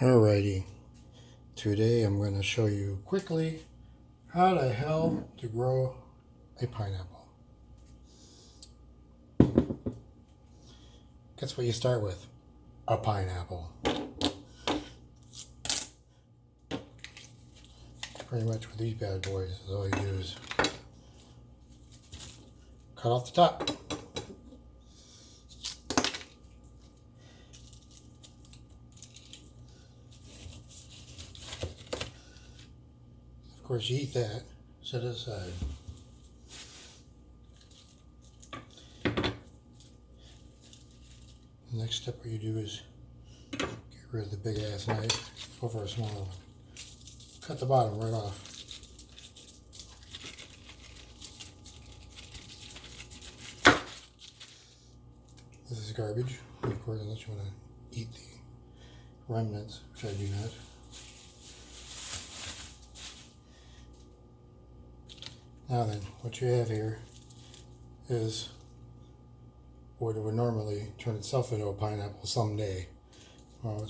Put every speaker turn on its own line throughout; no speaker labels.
Alrighty, today I'm going to show you quickly how the hell to grow a pineapple. Guess what you start with? A pineapple. Pretty much with these bad boys is all you do is cut off the top. Of course you eat that, set it aside. The next step what you do is get rid of the big ass knife, go for a smaller one. Cut the bottom right off. This is garbage, of course, unless you want to eat the remnants, which I do not. Now then, what you have here is what would normally turn itself into a pineapple someday. Well, what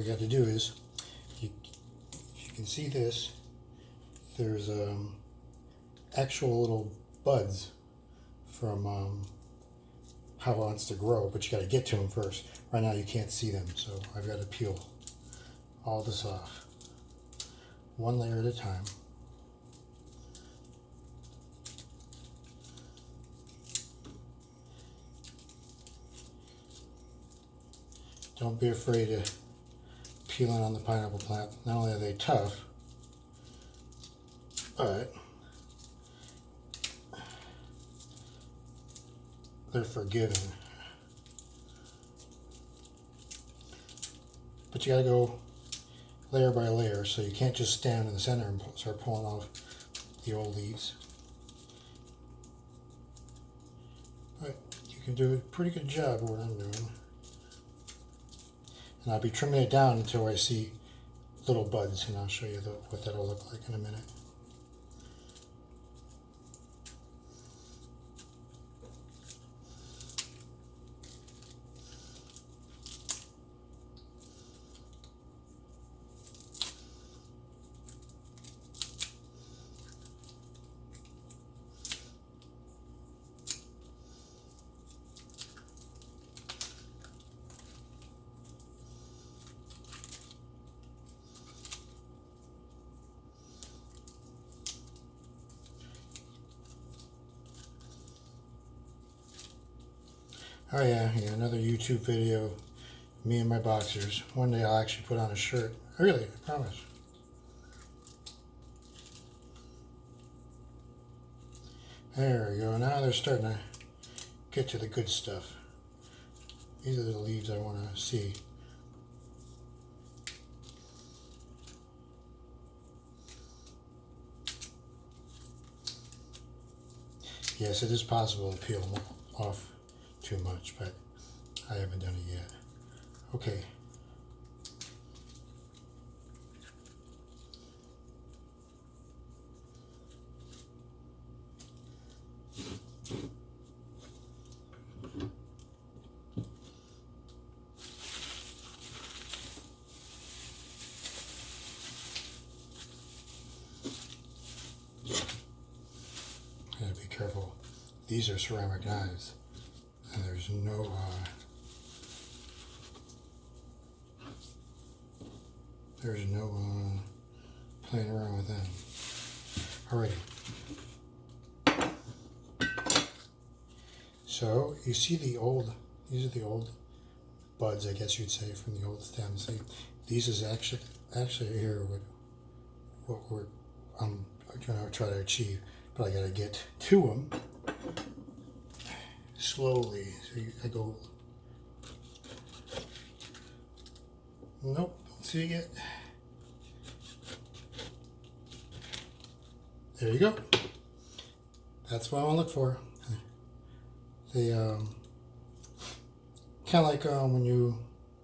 you got to do is, you can see this, there's actual little buds from how it wants to grow, but you got to get to them first. Right now you can't see them, so I've got to peel all this off, one layer at a time. Don't be afraid of peeling on the pineapple plant. Not only are they tough, but they're forgiving. But you gotta go layer by layer, so you can't just stand in the center and start pulling off the old leaves. But you can do a pretty good job of what I'm doing. And I'll be trimming it down until I see little buds, and I'll show you what that'll look like in a minute. Oh yeah, another YouTube video, me and my boxers. One day I'll actually put on a shirt. Really, I promise. There we go. Now they're starting to get to the good stuff. These are the leaves I want to see. Yes, it is possible to peel them off too much, but I haven't done it yet. Okay. Gotta be careful. These are ceramic knives, and there's no playing around with them. Alrighty. So you see these are the old buds, I guess you'd say, from the old stems. See, these is actually here what I'm going to try to achieve, but I got to get to them slowly. So I go. Nope, don't see it yet. There you go. That's what I want to look for. They kind of like when you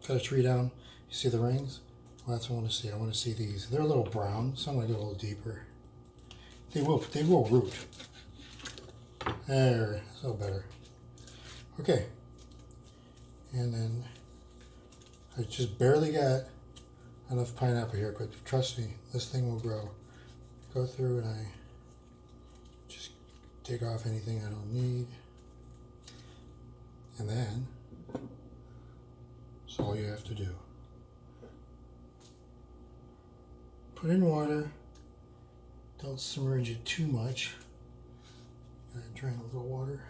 cut a tree down, you see the rings. Well, that's what I want to see. I want to see these. They're a little brown, so I'm going to go a little deeper. They will root. There, that's a little better. Okay, and then I just barely got enough pineapple here, but trust me, this thing will grow. Go through and I just take off anything I don't need. And then, that's all you have to do. Put in water. Don't submerge it too much. Drain a little water.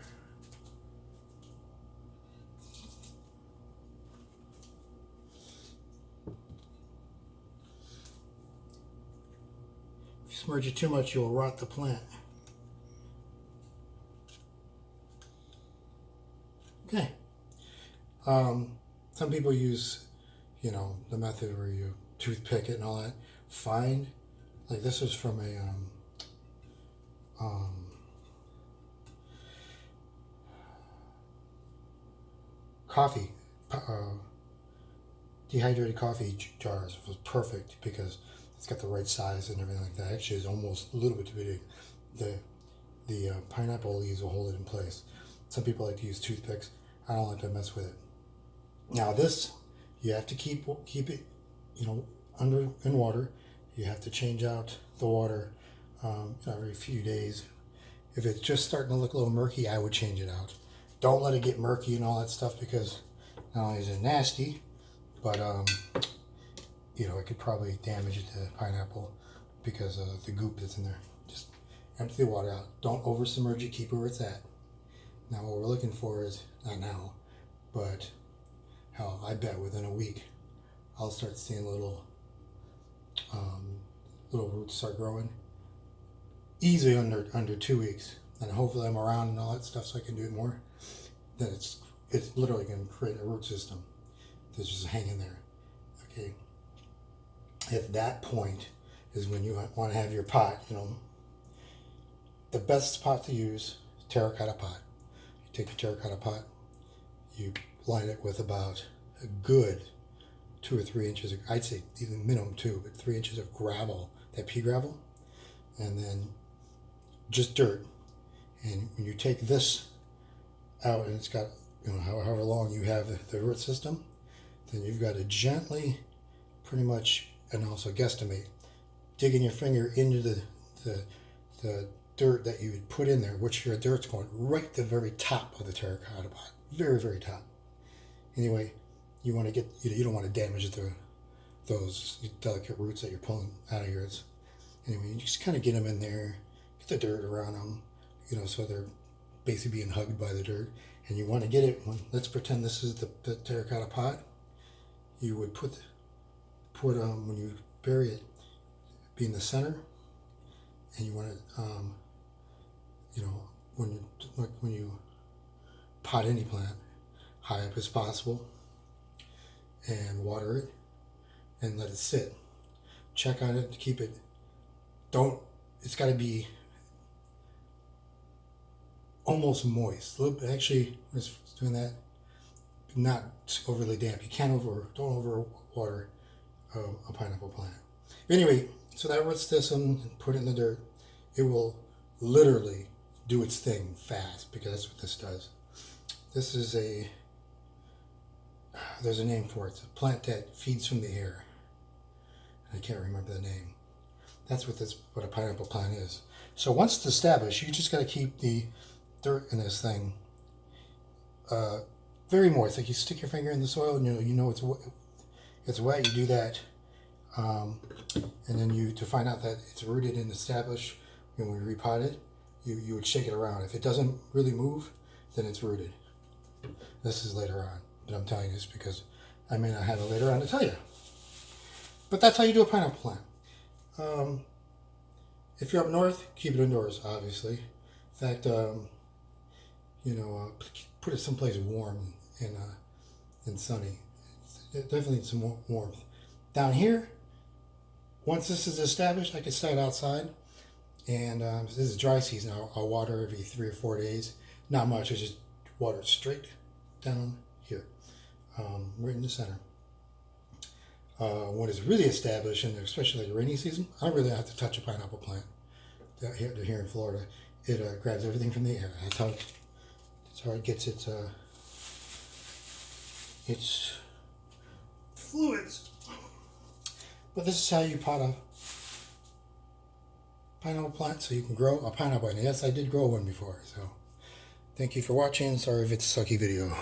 If you submerge it too much, you'll rot the plant. Okay. Some people use, the method where you toothpick it and all that. Fine. Like this is from a coffee, dehydrated coffee jars. It was perfect because it's got the right size and everything like that. Actually, it's almost a little bit too big. The pineapple leaves will hold it in place. Some people like to use toothpicks. I don't like to mess with it. Now this, you have to keep it, under in water. You have to change out the water every few days. If it's just starting to look a little murky, I would change it out. Don't let it get murky and all that stuff because not only is it nasty, but it could probably damage the pineapple because of the goop that's in there. Just empty the water out. Don't over submerge it. Keep it where it's at. Now what we're looking for is, not now, but hell, I bet within a week I'll start seeing little roots start growing. Easily under 2 weeks. And hopefully I'm around and all that stuff so I can do it more. Then it's literally going to create a root system that's just hanging there. Okay. At that point is when you want to have your pot, the best pot to use, terracotta pot. You take your terracotta pot, you line it with about a good 2 or 3 inches of, I'd say even minimum 2, but 3 inches of gravel, that pea gravel, and then just dirt. And when you take this out and it's got, however long you have the root system, then you've got to gently, pretty much, and also guesstimate, digging your finger into the dirt that you would put in there, which your dirt's going right to the very top of the terracotta pot, very, very top. Anyway, you want to get, you don't want to damage those delicate roots that you're pulling out of yours. Anyway, you just kind of get them in there, get the dirt around them, so they're basically being hugged by the dirt. And you want to get it, let's pretend this is the terracotta pot. You would put when you bury it, be in the center, and you want to, when you pot any plant, high up as possible, and water it, and let it sit. Check on it to keep it. It's got to be almost moist. Actually, I was doing that, not overly damp. You don't overwater a pineapple plant. Anyway, so that root system, put it in the dirt. It will literally do its thing fast because that's what this does. This is there's a name for it. It's a plant that feeds from the air. I can't remember the name. That's what a pineapple plant is. So once it's established, you just got to keep the dirt in this thing very moist. Like you stick your finger in the soil, and you know it's wet. You do that, and then to find out that it's rooted and established. When we repot it, you would shake it around. If it doesn't really move, then it's rooted. This is later on, but I'm telling you this because I may not have it later on to tell you. But that's how you do a pineapple plant. If you're up north, keep it indoors, obviously. In fact, put it someplace warm and sunny. It definitely needs some warmth. Down here, once this is established, I can start outside. And this is dry season. I'll water every 3 or 4 days. Not much. I just water it straight down here, right in the center. When it's really established, and especially the rainy season, I don't really have to touch a pineapple plant. Here in Florida, it grabs everything from the air. That's how it gets its fluids. But this is how you pot a pineapple plant so you can grow a pineapple. And yes, I did grow one before. So thank you for watching. Sorry if it's a sucky video.